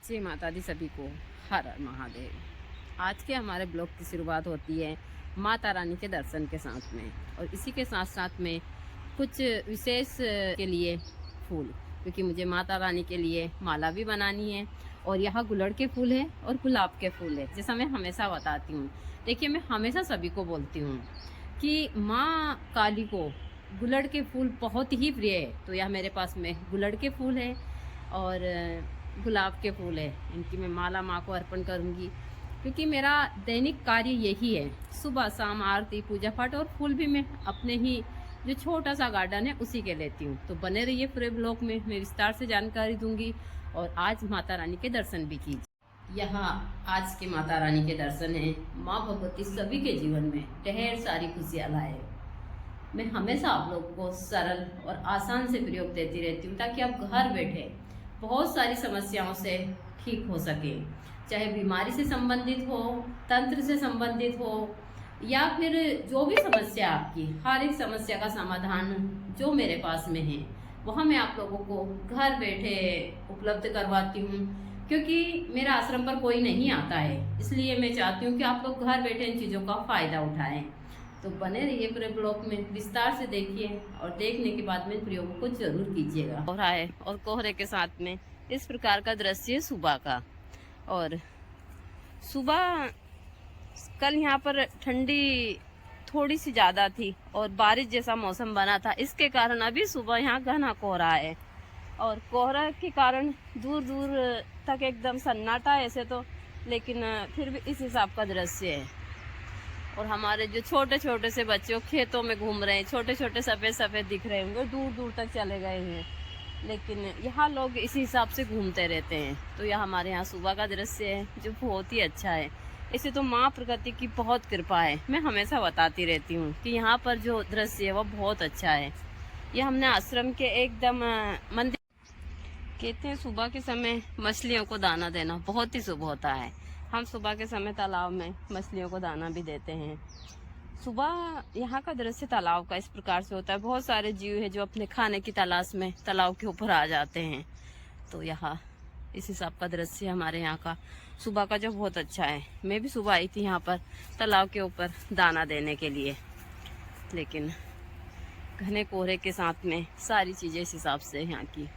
जय माता दी सभी को। हर हर महादेव। आज के हमारे ब्लॉग की शुरुआत होती है माता रानी के दर्शन के साथ में, और इसी के साथ साथ में कुछ विशेष के लिए फूल, क्योंकि मुझे माता रानी के लिए माला भी बनानी है। और यहाँ गुलड़ के फूल है और गुलाब के फूल है, जैसा मैं हमेशा बताती हूँ। देखिए, मैं हमेशा सभी को बोलती हूँ कि माँ काली को गुलड़ के फूल बहुत ही प्रिय है। तो यह मेरे पास में गुलड़ के फूल है और गुलाब के फूल है। इनकी मैं माला माँ को अर्पण करूँगी, क्योंकि मेरा दैनिक कार्य यही है, सुबह शाम आरती पूजा पाठ। और फूल भी मैं अपने ही जो छोटा सा गार्डन है उसी के लेती हूँ। तो बने रहिए पूरे ब्लॉग में, मैं विस्तार से जानकारी दूंगी और आज माता रानी के दर्शन भी कीजिए। यहाँ आज के माता रानी के दर्शन है। माँ भगवती सभी के जीवन में ढेर सारी खुशियाँ लाए। मैं हमेशा आप लोग को सरल और आसान से प्रयोग देती रहती हूँ, ताकि आप घर बैठे बहुत सारी समस्याओं से ठीक हो सके। चाहे बीमारी से संबंधित हो, तंत्र से संबंधित हो, या फिर जो भी समस्या आपकी, हर एक समस्या का समाधान जो मेरे पास में है वह मैं आप लोगों को घर बैठे उपलब्ध करवाती हूँ। क्योंकि मेरा आश्रम पर कोई नहीं आता है, इसलिए मैं चाहती हूँ कि आप लोग घर बैठे इन चीज़ों का फ़ायदा उठाएं। तो बने रहिए पूरे ब्लॉग में, विस्तार से देखिए और देखने के बाद में प्रयोग को जरूर कीजिएगा। कोहरा है और कोहरे के साथ में इस प्रकार का दृश्य है सुबह का। और सुबह कल यहाँ पर ठंडी थोड़ी सी ज़्यादा थी और बारिश जैसा मौसम बना था, इसके कारण अभी सुबह यहाँ घना कोहरा है। और कोहरा के कारण दूर दूर तक एकदम सन्नाटा है ऐसे तो, लेकिन फिर भी इस हिसाब का दृश्य है। और हमारे जो छोटे छोटे से बच्चे खेतों में घूम रहे हैं, छोटे छोटे सफ़ेद सफ़ेद दिख रहे होंगे, दूर दूर तक चले गए हैं, लेकिन यहाँ लोग इसी हिसाब से घूमते रहते हैं। तो यह हमारे यहाँ सुबह का दृश्य है, जो बहुत ही अच्छा है। इसे तो माँ प्रकृति की बहुत कृपा है। मैं हमेशा बताती रहती हूँ कि यहाँ पर जो दृश्य है वह बहुत अच्छा है। यह हमने आश्रम के एकदम मंदिर। कहते हैं सुबह के समय मछलियों को दाना देना बहुत ही शुभ होता है। हम सुबह के समय तालाब में मछलियों को दाना भी देते हैं। सुबह यहाँ का दृश्य तालाब का इस प्रकार से होता है। बहुत सारे जीव है जो अपने खाने की तलाश में तालाब के ऊपर आ जाते हैं। तो यहाँ इस हिसाब का दृश्य हमारे यहाँ का सुबह का जो बहुत अच्छा है। मैं भी सुबह आई थी यहाँ पर तालाब के ऊपर दाना देने के लिए, लेकिन घने कोहरे के साथ में सारी चीज़ें इस हिसाब से यहाँ की।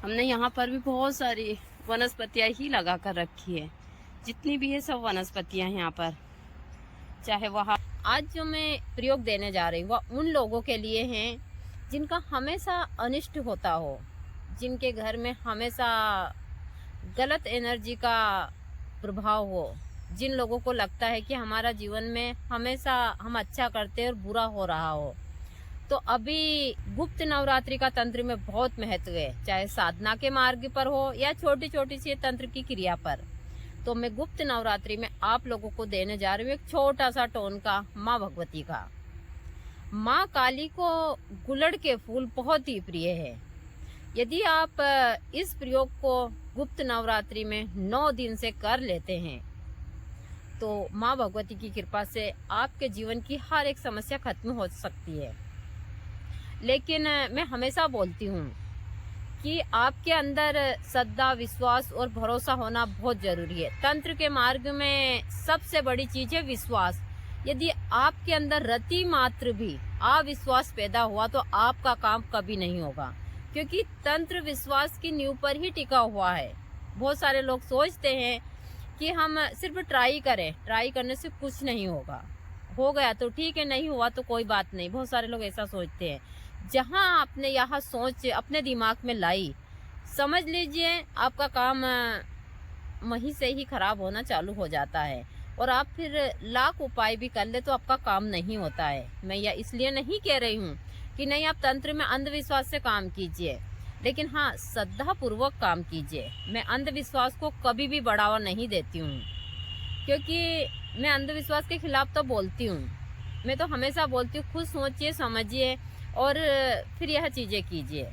हमने यहाँ पर भी बहुत सारी वनस्पतियाँ ही लगा कर रखी है, जितनी भी है सब वनस्पतियाँ यहाँ पर। चाहे वह आज जो मैं प्रयोग देने जा रही हूँ वह उन लोगों के लिए हैं जिनका हमेशा अनिष्ट होता हो, जिनके घर में हमेशा गलत एनर्जी का प्रभाव हो, जिन लोगों को लगता है कि हमारा जीवन में हमेशा हम अच्छा करते हैं और बुरा हो रहा हो। तो अभी गुप्त नवरात्रि का तंत्र में बहुत महत्व है, चाहे साधना के मार्ग पर हो या छोटी छोटी सी तंत्र की क्रिया पर। तो मैं गुप्त नवरात्रि में आप लोगों को देने जा रही हूँ एक छोटा सा टोनका माँ भगवती का। माँ काली को गुलड़ के फूल बहुत ही प्रिय है। यदि आप इस प्रयोग को गुप्त नवरात्रि में 9 दिन से कर लेते हैं तो माँ भगवती की कृपा से आपके जीवन की हर एक समस्या खत्म हो सकती है। लेकिन मैं हमेशा बोलती हूँ कि आपके अंदर श्रद्धा, विश्वास और भरोसा होना बहुत जरूरी है। तंत्र के मार्ग में सबसे बड़ी चीज है विश्वास। यदि आपके अंदर रति मात्र भी अविश्वास पैदा हुआ तो आपका काम कभी नहीं होगा, क्योंकि तंत्र विश्वास की नींव पर ही टिका हुआ है। बहुत सारे लोग सोचते हैं कि हम सिर्फ ट्राई करें, ट्राई करने से कुछ नहीं होगा, हो गया तो ठीक है, नहीं हुआ तो कोई बात नहीं। बहुत सारे लोग ऐसा सोचते हैं। जहां आपने यह सोच अपने दिमाग में लाई, समझ लीजिए आपका काम वहीं से ही खराब होना चालू हो जाता है। और आप फिर लाख उपाय भी कर ले तो आपका काम नहीं होता है। मैं यह इसलिए नहीं कह रही हूँ कि नहीं आप तंत्र में अंधविश्वास से काम कीजिए, लेकिन हाँ श्रद्धा पूर्वक काम कीजिए। मैं अंधविश्वास को कभी भी बढ़ावा नहीं देती हूँ, क्योंकि मैं अंधविश्वास के खिलाफ तो बोलती हूँ। मैं तो हमेशा बोलती हूँ खुद सोचिए, समझिए और फिर यह चीजें कीजिए।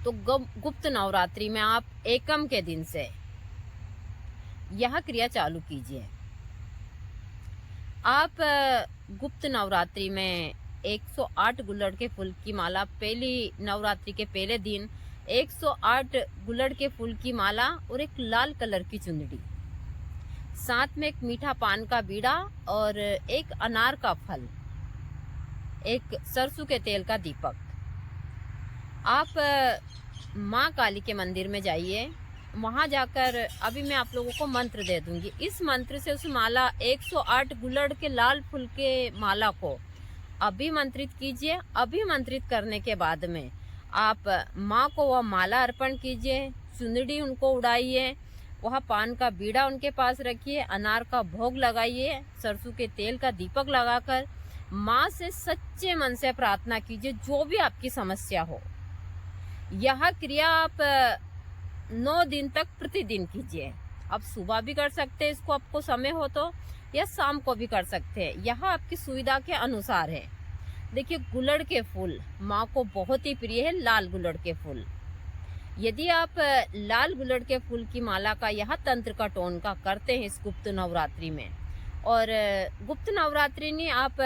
तो गुप्त नवरात्रि में आप एकम के दिन से यह क्रिया चालू कीजिए। आप गुप्त नवरात्रि में 108 गुलड़ के फूल की माला पहली नवरात्रि के पहले दिन 108 गुलड़ के फूल की माला और एक लाल कलर की चुंदड़ी, साथ में एक मीठा पान का बीड़ा और एक अनार का फल, एक सरसों के तेल का दीपक। आप माँ काली के मंदिर में जाइए, वहाँ जाकर अभी मैं आप लोगों को मंत्र दे दूंगी। इस मंत्र से उस माला 108 गुलड़ के लाल फूल के माला को अभिमंत्रित कीजिए। अभिमंत्रित करने के बाद में आप माँ को वह माला अर्पण कीजिए, चुंदड़ी उनको उड़ाइए, वहाँ पान का बीड़ा उनके पास रखिए, अनार का भोग लगाइए, सरसों के तेल का दीपक लगाकर माँ से सच्चे मन से प्रार्थना कीजिए, जो भी आपकी समस्या हो। यह क्रिया आप 9 दिन तक प्रतिदिन कीजिए। आप सुबह भी कर सकते हैं, इसको आपको समय हो तो, या शाम को भी कर सकते हैं, यह आपकी सुविधा के अनुसार है। देखिए, गुलड़ के फूल माँ को बहुत ही प्रिय है, लाल गुलड़ के फूल। यदि आप लाल गुलड़ के फूल की माला का यह तंत्र का टोन का करते हैं इस गुप्त नवरात्रि में, और गुप्त नवरात्रि नहीं, आप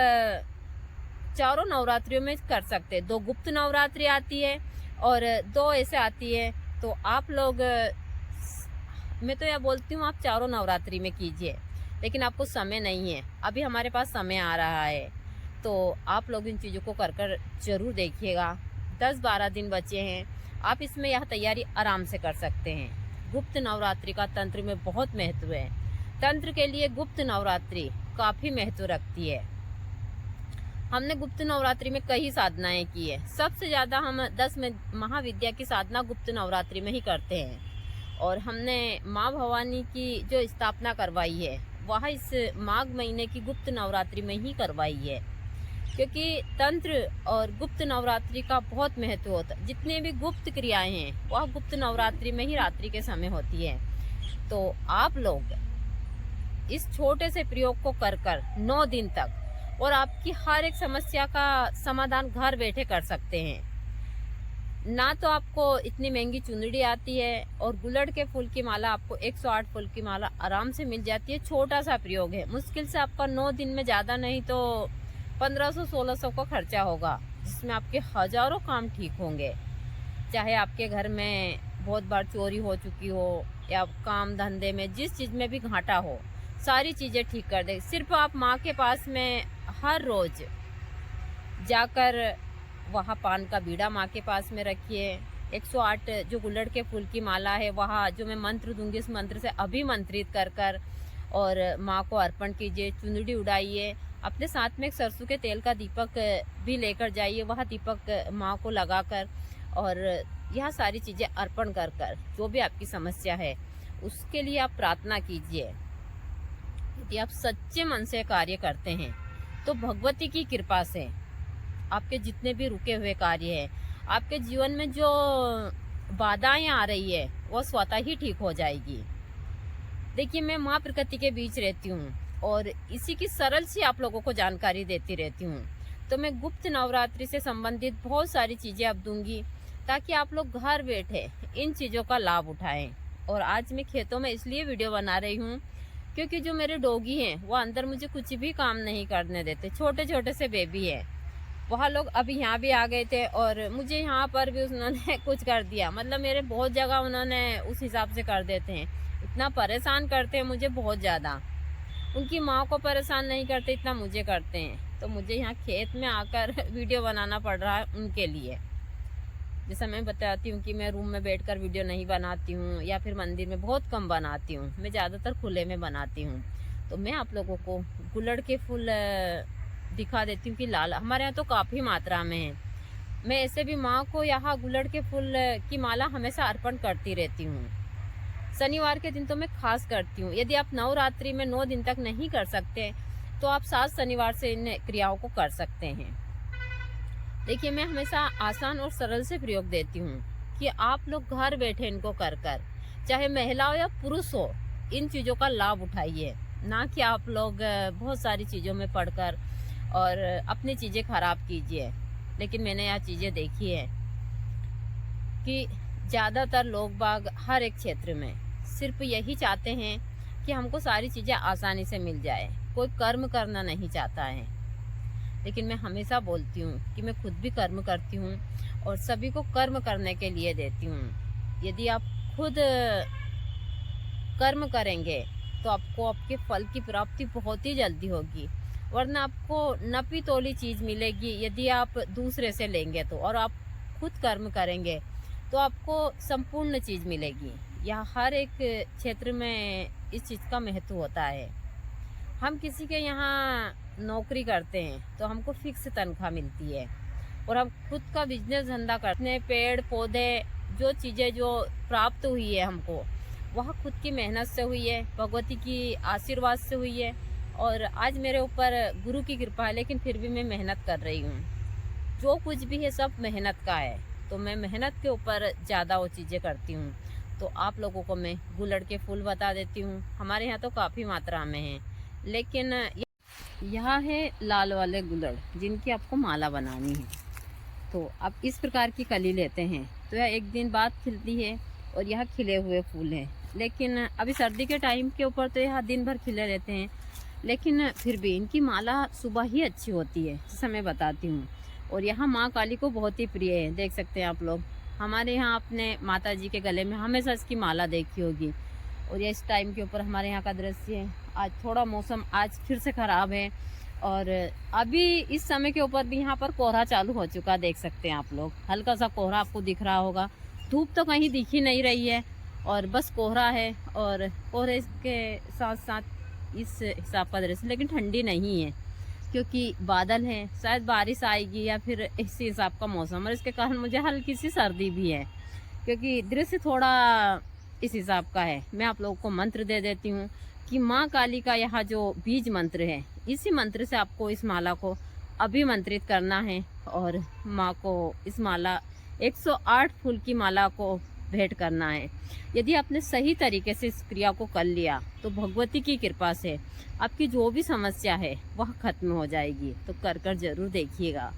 चारों नवरात्रियों में कर सकते हैं। 2 गुप्त नवरात्रि आती है और 2 ऐसे आती है, तो आप लोग, मैं तो यह बोलती हूँ आप चारों नवरात्रि में कीजिए, लेकिन आपको समय नहीं है, अभी हमारे पास समय आ रहा है, तो आप लोग इन चीज़ों को कर जरूर देखिएगा। 10-12 दिन बचे हैं, आप इसमें यह तैयारी आराम से कर सकते हैं। गुप्त नवरात्रि का तंत्र में बहुत महत्व है। तंत्र के लिए गुप्त नवरात्रि काफ़ी महत्व रखती है। हमने गुप्त नवरात्रि में कई साधनाएं की है। सबसे ज़्यादा हम 10 महाविद्या की साधना गुप्त नवरात्रि में ही करते हैं, और हमने माँ भवानी की जो स्थापना करवाई है वह इस माघ महीने की गुप्त नवरात्रि में ही करवाई है, क्योंकि तंत्र और गुप्त नवरात्रि का बहुत महत्व होता है। जितने भी गुप्त क्रियाएं हैं वह गुप्त नवरात्रि में ही रात्रि के समय होती है। तो आप लोग इस छोटे से प्रयोग को कर 9 दिन तक, और आपकी हर एक समस्या का समाधान घर बैठे कर सकते हैं। ना तो आपको इतनी महंगी चुंदड़ी आती है, और गुलड़ के फूल की माला आपको 108 फूल की माला आराम से मिल जाती है। छोटा सा प्रयोग है, मुश्किल से आपका 9 दिन में ज़्यादा नहीं तो 1500-1600 का खर्चा होगा, जिसमें आपके हजारों काम ठीक होंगे। चाहे आपके घर में बहुत बार चोरी हो चुकी हो, या काम धंधे में जिस चीज़ में भी घाटा हो, सारी चीज़ें ठीक कर दे। सिर्फ आप माँ के पास में हर रोज़ जाकर वहाँ पान का बीड़ा माँ के पास में रखिए। 108 जो गुलड़ के फूल की माला है, वहाँ जो मैं मंत्र दूंगी उस मंत्र से अभिमंत्रित कर और माँ को अर्पण कीजिए। चुंदड़ी उड़ाइए, अपने साथ में एक सरसों के तेल का दीपक भी लेकर जाइए, वह दीपक माँ को लगाकर, और यह सारी चीज़ें अर्पण कर जो भी आपकी समस्या है उसके लिए आप प्रार्थना कीजिए। यदि आप सच्चे मन से कार्य करते हैं तो भगवती की कृपा से आपके जितने भी रुके हुए कार्य हैं, आपके जीवन में जो बाधाएं आ रही है वो स्वतः ही ठीक हो जाएगी। देखिए, मैं माँ प्रकृति के बीच रहती हूँ और इसी की सरल सी आप लोगों को जानकारी देती रहती हूँ। तो मैं गुप्त नवरात्रि से संबंधित बहुत सारी चीज़ें अब दूंगी, ताकि आप लोग घर बैठे इन चीज़ों का लाभ उठाएं। और आज मैं खेतों में इसलिए वीडियो बना रही हूँ क्योंकि जो मेरे डॉगी हैं वो अंदर मुझे कुछ भी काम नहीं करने देते। छोटे छोटे से बेबी है, वहाँ लोग अभी यहाँ भी आ गए थे और मुझे यहाँ पर भी उन्होंने कुछ कर दिया। मतलब मेरे बहुत जगह उन्होंने उस हिसाब से कर देते हैं। इतना परेशान करते हैं मुझे बहुत ज़्यादा। उनकी माँ को परेशान नहीं करते, इतना मुझे करते हैं। तो मुझे यहाँ खेत में आकर वीडियो बनाना पड़ रहा है उनके लिए। जैसा मैं बताती हूँ कि मैं रूम में बैठकर वीडियो नहीं बनाती हूँ, या फिर मंदिर में बहुत कम बनाती हूँ, मैं ज़्यादातर खुले में बनाती हूँ। तो मैं आप लोगों को गुलड़ के फूल दिखा देती हूँ कि लाल हमारे यहाँ तो काफ़ी मात्रा में है। मैं ऐसे भी माँ को यहाँ गुलड़ के फूल की माला हमेशा अर्पण करती रहती हूँ। शनिवार के दिन तो मैं खास करती हूँ। यदि आप नवरात्रि में 9 दिन तक नहीं कर सकते तो आप 7 शनिवार से इन क्रियाओं को कर सकते हैं। देखिए, मैं हमेशा आसान और सरल से प्रयोग देती हूँ कि आप लोग घर बैठे इनको कर चाहे महिला हो या पुरुष हो, इन चीज़ों का लाभ उठाइए। ना कि आप लोग बहुत सारी चीज़ों में पढ़कर और अपनी चीज़ें खराब कीजिए। लेकिन मैंने यह चीज़ें देखी है कि ज़्यादातर लोग बाग हर एक क्षेत्र में सिर्फ यही चाहते हैं कि हमको सारी चीज़ें आसानी से मिल जाए, कोई कर्म करना नहीं चाहता है। लेकिन मैं हमेशा बोलती हूँ कि मैं खुद भी कर्म करती हूँ और सभी को कर्म करने के लिए देती हूँ। यदि आप खुद कर्म करेंगे तो आपको आपके फल की प्राप्ति बहुत ही जल्दी होगी, वरना आपको नपी तोली चीज मिलेगी यदि आप दूसरे से लेंगे तो। और आप खुद कर्म करेंगे तो आपको संपूर्ण चीज मिलेगी। यह हर एक क्षेत्र में इस चीज का महत्व होता है। हम किसी के यहाँ नौकरी करते हैं तो हमको फिक्स तनख्वाह मिलती है, और हम खुद का बिजनेस धंधा करते हैं, पेड़ पौधे जो चीजें जो प्राप्त हुई है हमको, वह खुद की मेहनत से हुई है, भगवती की आशीर्वाद से हुई है। और आज मेरे ऊपर गुरु की कृपा है, लेकिन फिर भी मैं मेहनत कर रही हूँ। जो कुछ भी है सब मेहनत का है, तो मैं मेहनत के ऊपर ज़्यादा वो चीज़ें करती हूँ। तो आप लोगों को मैं गुलड़ के फूल बता देती हूँ। हमारे यहाँ तो काफ़ी मात्रा में है, लेकिन यह है लाल वाले गुलड़ जिनकी आपको माला बनानी है। तो आप इस प्रकार की कली लेते हैं तो यह एक दिन बाद खिलती है, और यह खिले हुए फूल है। लेकिन अभी सर्दी के टाइम के ऊपर तो यह दिन भर खिले रहते हैं, लेकिन फिर भी इनकी माला सुबह ही अच्छी होती है, जैसा मैं बताती हूँ। और यहाँ माँ काली को बहुत ही प्रिय है, देख सकते हैं आप लोग। हमारे यहाँ अपने माता जी के गले में हमेशा इसकी माला देखी होगी। और ये इस टाइम के ऊपर हमारे यहाँ का दृश्य है। आज थोड़ा मौसम आज फिर से ख़राब है, और अभी इस समय के ऊपर भी यहाँ पर कोहरा चालू हो चुका, देख सकते हैं आप लोग। हल्का सा कोहरा आपको दिख रहा होगा, धूप तो कहीं दिख ही नहीं रही है, और बस कोहरा है। और कोहरे के साथ साथ इस हिसाब का दृश्य, लेकिन ठंडी नहीं है क्योंकि बादल है, शायद बारिश आएगी या फिर इसी हिसाब का मौसम, और इसके कारण मुझे हल्की सी सर्दी भी है क्योंकि दृश्य थोड़ा इस हिसाब का है। मैं आप लोगों को मंत्र दे देती हूँ कि माँ काली का यह जो बीज मंत्र है, इसी मंत्र से आपको इस माला को अभिमंत्रित करना है, और माँ को इस माला 108 फूल की माला को भेंट करना है। यदि आपने सही तरीके से इस क्रिया को कर लिया तो भगवती की कृपा से आपकी जो भी समस्या है वह खत्म हो जाएगी। तो कर कर जरूर देखिएगा।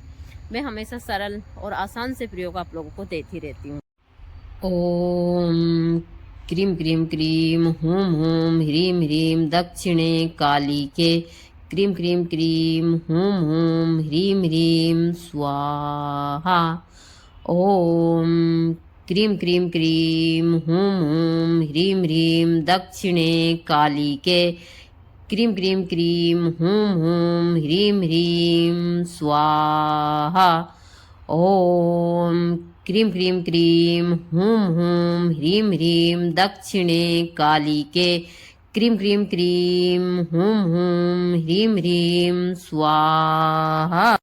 मैं हमेशा सरल और आसान से प्रयोग आप लोगों को देती रहती हूँ। ओम क्रीम क्रीम क्रीम हूम हूम ह्रीम ह्रीम दक्षिणे काली के क्रीम क्रीम क्रीम हूम हूम ह्रीम ह्रीम स्वाहा। ओम क्रीम क्रीम क्रीम हूम हूम ह्रीम ह्रीम दक्षिणे काली के क्रीम क्रीम क्रीम हूम हूम ह्रीम ह्रीम स्वाहा। ओम क्रीम क्रीम क्रीम हूम हूम ह्रीम ह्रीम दक्षिणे काली के क्रीम क्रीम क्रीम हूम हूम ह्रीम ह्रीम स्वाहा।